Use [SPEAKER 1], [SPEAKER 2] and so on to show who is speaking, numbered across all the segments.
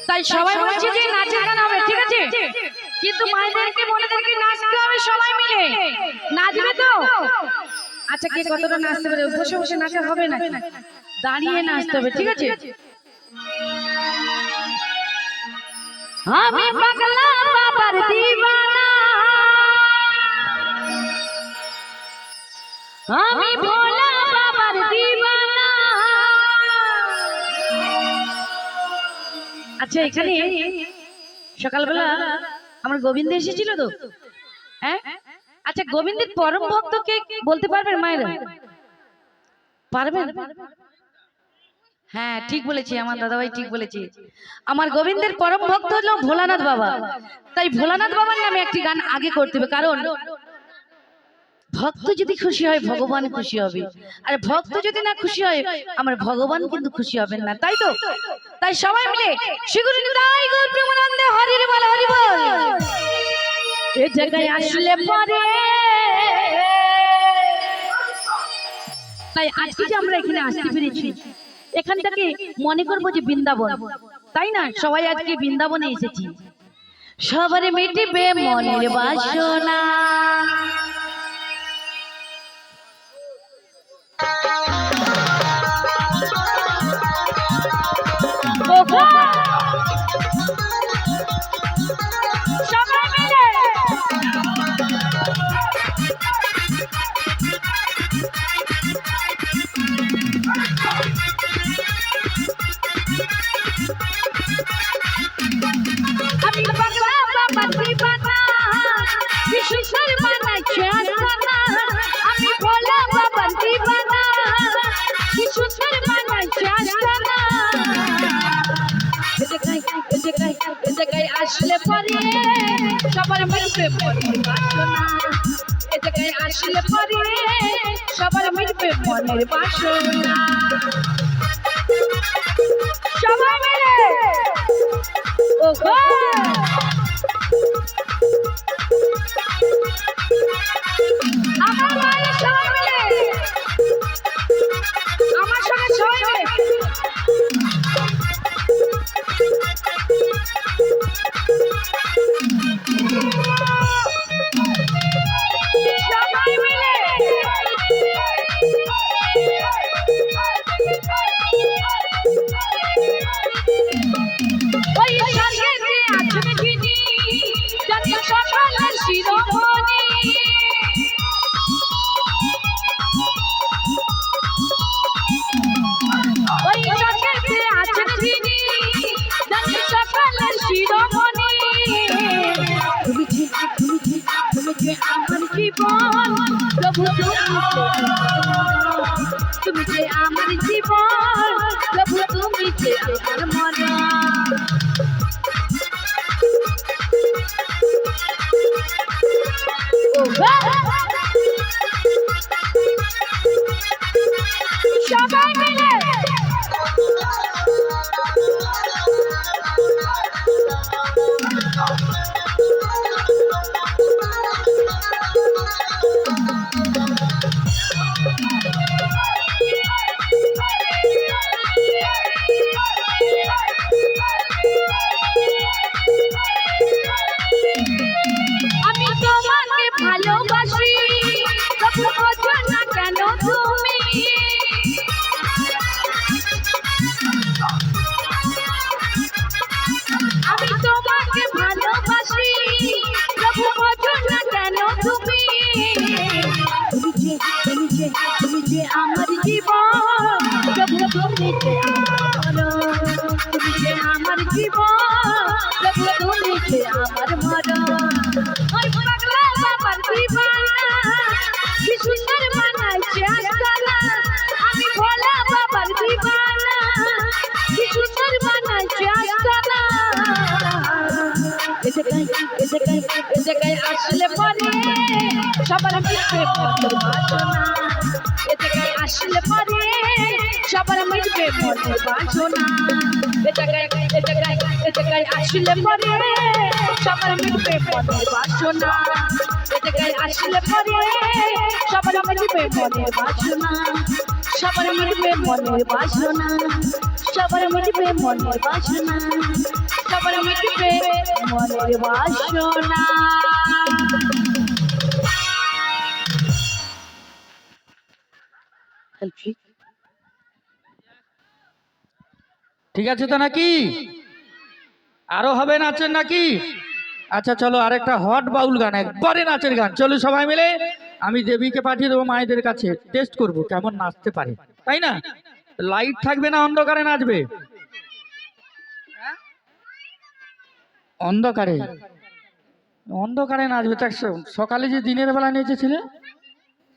[SPEAKER 1] তাই সবাই বলছে যে নাচের গান হবে, ঠিক আছে, কিন্তু মায়েদেরকে বোনেদেরকে নাচতে হবে সবাই মিলে। নাচবে তো? আচ্ছা, কে কতটা নাচতে পারে? বসে বসে নাচা হবে না, দাঁড়িয়ে নাচতে হবে, ঠিক আছে? আমি পাগলা বাবার দিওয়ানা, আমি ভোলা বাবার দিওয়ানা। আচ্ছা, এখানে সকালবেলা আমার গোবিন্দ এসেছিল তো, হ্যাঁ? আচ্ছা, গোবিন্দের পরম ভক্ত কে বলতে পারবেন মায়েরা? পারবেন? হ্যাঁ, ঠিক বলেছি, আমার দাদাভাই ঠিক বলেছি। আমার গোবিন্দের পরম ভক্ত হলো ভোলানাথ বাবা। তাই ভোলানাথ বাবার নামে একটি গান আগে করতে হবে, কারণ ভক্ত যদি খুশি হয় ভগবান খুশি হবে, আর ভক্ত যদি না খুশি হয় আমার ভগবান কিন্তু খুশি হবেন না, তাই তো? তাই সবাই মিলে শ্রীগুরু নিতাই গৌর প্রেমানন্দে হরি বল হরি বল। এই জায়গায় আসলে পরে, তাই আজকে যে আমরা এখানে আসতে পেরেছি, এখানটাকে মনে করবো যে বৃন্দাবন, তাই না? সবাই আজকে বৃন্দাবনে এসেছি। সবারে মিটিবে মনের বাসনা, সবাই মিলে আমি পাগলা বাবার দিওয়ানা, বিশু শর্মা নাচে আসানা। আমি ভোলা বাবার দিওয়ানা, বিশু শর্মা নাচে আসানা। এ জায়গায় আসলে পরে সবার মিলবে মনের বাসনা, এ জায়গায় আসলে পরে সবার মিলবে মনের বাসনা। সবাই মিলে ওগো আমার মায়ের, সবাই মিলে আমার সঙ্গে সবাই মিলে সবাই মিলে ওই স্বর্গেতে আছেন যিনি, যত সকালের শিরোমণি। ওই স্বর্গেতে আছেন যিনি, যত সকালের শিরোমণি। তুমি যে আমার জীবন প্রভু, তুমি যে আমার জীবন প্রভু, তুমি যে আমার মরণ। সবাই মিলে আমি তোমাকে ভালোবাসি, তবু বোঝো না কেন তুমি। আমি তোমাকে ভালোবাসি, তবু বোঝো না কেন তুমি। তুমি যে আমার জীবন প্রভু, তুমি যে আমার, তুমি যে আমার জীবন প্রভু, তুমি যে আমার মরণ। ওই পাগলা বাবার দিওয়ানা, কি সুন্দর বানাইছে আস্তানা। আমি ভোলা বাবার দিওয়ানা, কি সুন্দর বানাইছে আস্তানা। এ জায়গায় আসলে পরে সবার মিলবে মনের বাসনা, এ জায়গায় আসলে পরে সবার মিলবে মনের বাসনা। এ জায়গায় এ জায়গায় আসলে পরে সবার মিটবে মনের বাসনা এ জায়গায় আসলে পরে সবার মিটবে মনের বাসনা সবার মিটবে মনের বাসনা সবার মিটবে মনের বাসনা সবার মিটবে মনের বাসনা।
[SPEAKER 2] ঠিক আছে তো নাকি? আরো হবে নাচের নাকি? আচ্ছা চলো আরেকটা হট বাউল গান, একবারে নাচের গান। চলো সবাই মিলে, আমি দেবীকে পাঠিয়ে দেবো মায়েদের কাছে, টেস্ট করব কেমন নাচতে পারে, তাই না? লাইট থাকবে না অন্ধকারে নাচবে? অন্ধকারে অন্ধকারে নাচবে। তা সকালে যে দিনের বেলা নেচেছিলে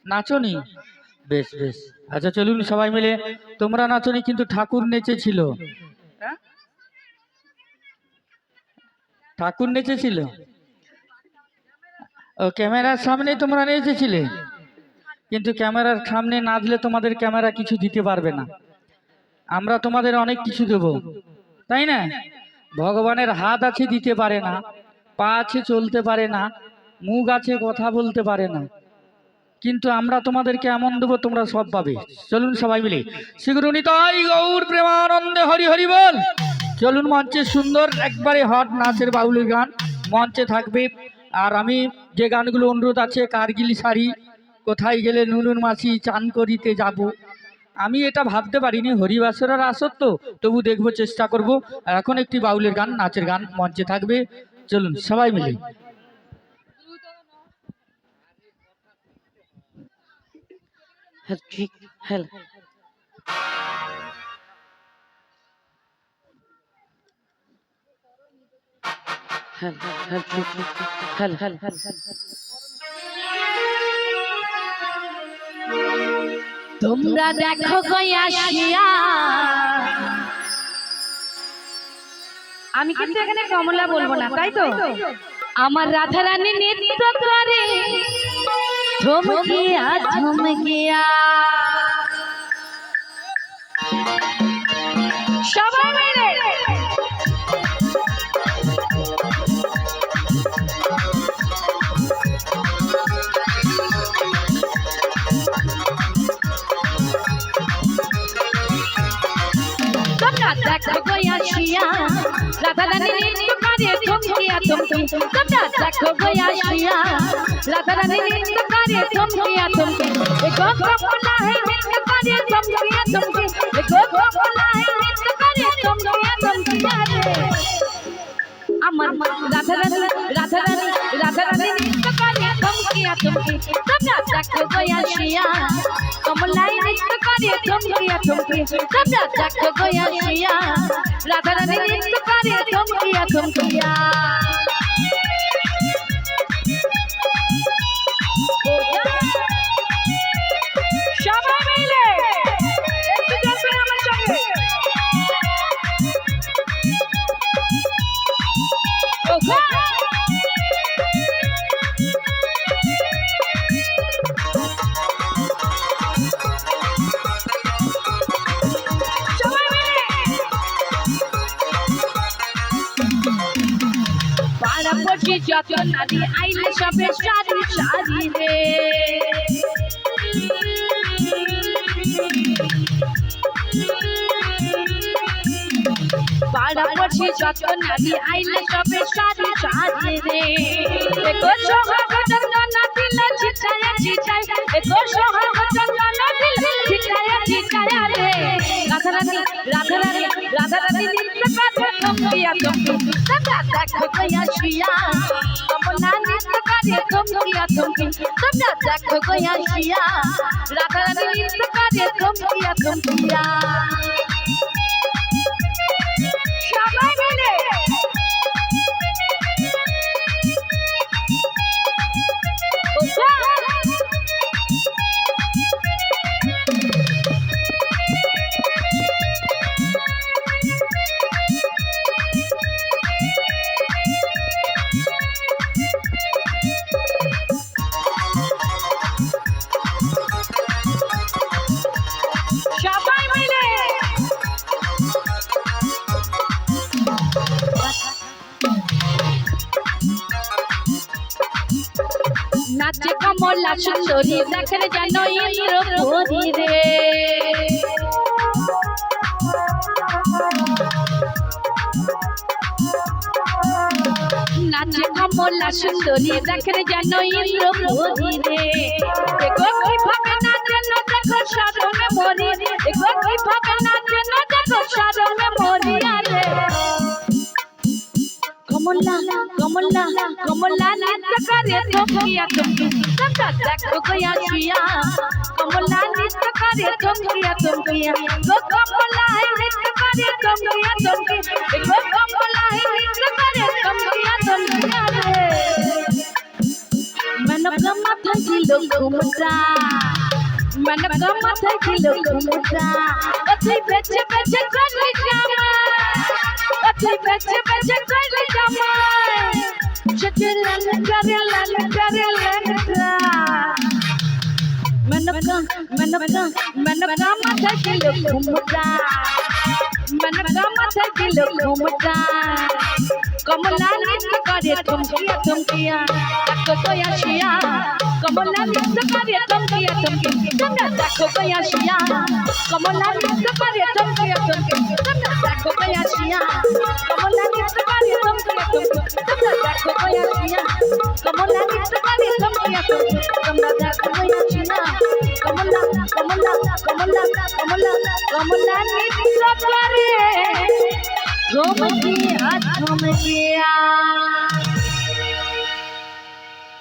[SPEAKER 2] নাচনি? বেশ বেশ, আচ্ছা চলুন সবাই মিলে। তোমরা নাচনি কিন্তু ঠাকুর নেচেছিল, ঠাকুর নেচেছিল। ও ক্যামেরার সামনে তোমরা নেচেছিলে, কিন্তু ক্যামেরার সামনে নাচলে তোমাদের ক্যামেরা কিছু দিতে পারবে না, আমরা তোমাদের অনেক কিছু দেব, তাই না? ভগবানের হাত আছে দিতে পারে না, পা আছে চলতে পারে না, মুখ আছে কথা বলতে পারে না, কিন্তু আমরা তোমাদেরকে এমন দেবো তোমরা সব পাবে। চলুন সবাই মিলে শ্রীগুরু নিতাই গৌর প্রেমানন্দে হরি হরি বল। চলুন মঞ্চে সুন্দর একবারে হট নাচের বাউলের গান মঞ্চে থাকবে। আর আমি যে গানগুলো অনুরোধ আছে, কার্গিল শাড়ি, কোথায় গেলে নুনুর মাসি, চান করিতে যাব, আমি এটা ভাবতে পারিনি, হরিবাসরের আসর তো, তবু দেখবো, চেষ্টা করব। আর এখন একটি বাউলের গান নাচের গান মঞ্চে থাকবে। চলুন সবাই মিলে।
[SPEAKER 1] তোমরা দেখো কই আসিয়া, আমি কিন্তু এখানে কমলা বলবো না, তাই তো? আমার রাধা রানী নৃত্য করে ধমকিয়া ধমকিয়া, সবাই মিলে দেখো গো আসিয়া, রাধা রানী নৃত্য করে ধমকিয়া ধমকি, তোমরা দেখো গো আসিয়া, রাধা রানী নৃত্য করে ধমকিয়া ধমকি, এ গো কমলা হে নৃত্য করে ধমকিয়া ধমকি, এ গো কমলা হে নৃত্য করে ধমকিয়া ধমকিয়া রে, আমার রাধা রানী রাধা রানী রাধা রানী নৃত্য করে ধমকিয়া ধমকি, তোমরা দেখো গো আসিয়া, কমলাই নৃত্য করে ধমকিয়া ধমকি, তোমরা দেখো গো আসিয়া, রাধা রানী নৃত্য করে ধমকিয়া ধমকিয়া। সবাই মিলে একটু দেখুন আমার সঙ্গে। যত নারী আইলে সবে সারি সারি রে, পাড়াপড়শি যত নারী আইলে সবে সারি সারি রে, একো সোহাগ চন্দনা দিলে ছিটায় ছিটায়, একো সোহাগ চন্দনা দিলে ছিটায় ছিটায় রে, রাধা রানী রাধা রানী রাধা রানী নৃত্য করে ধমকিয়া ধমকি, তোমরা দেখো গো আসিয়া, কমলা নৃত্য করে ধমকিয়া ধমকি, তোমরা দেখো গো আসিয়া, রাধা রানী নৃত্য করে ধমকিয়া ধমকিয়া। সবাই মিলে সবাই মিলে কমলা সুন্দরী দেখে যেন ইন্দ্রপুরী রে নাচে কমলা সুন্দরী দেখে যেন ইন্দ্রপুরী রে দেখো কিভাবে নাচে না দেখো শরমে মরি দেখো কিভাবে নাচে না দেখো শরমে মরি আরে কমলা কমলা কমলা নৃত্য করে থমকিয়া থমকি তোমরা দেখো গয়া শিয়া কমলা নৃত্য করে থমকিয়া থমকিয়া গো কমলা নৃত্য করে থমকিয়া থমকি গো কমলা নৃত্য করে থমকিয়া থমকিয়া রে मनका माथा किलो घुमता मनका माथा किलो घुमता अथई बेचे बेचे करली जामा अथई बेचे बेचे करली जामा चचलन करे लगता मनका माथा किलो घुमता मनका माथा किलो घुमता कमला नृत्य करे थमकिया थमकिया देखो गया शिया कमला नृत्य करे थमकिया थमकी तुमरा देखो गया शिया कमला नृत्य करे थमकिया थमकी तुमरा देखो गया शिया कमला नृत्य करे थमकिया थमकी तुमरा देखो गया शिया कमला नृत्य करे थमकिया थमकी तुमरा देखो गया शिया कमला कमला कमला कमला कमला नृत्य करे थमकिया थमकिया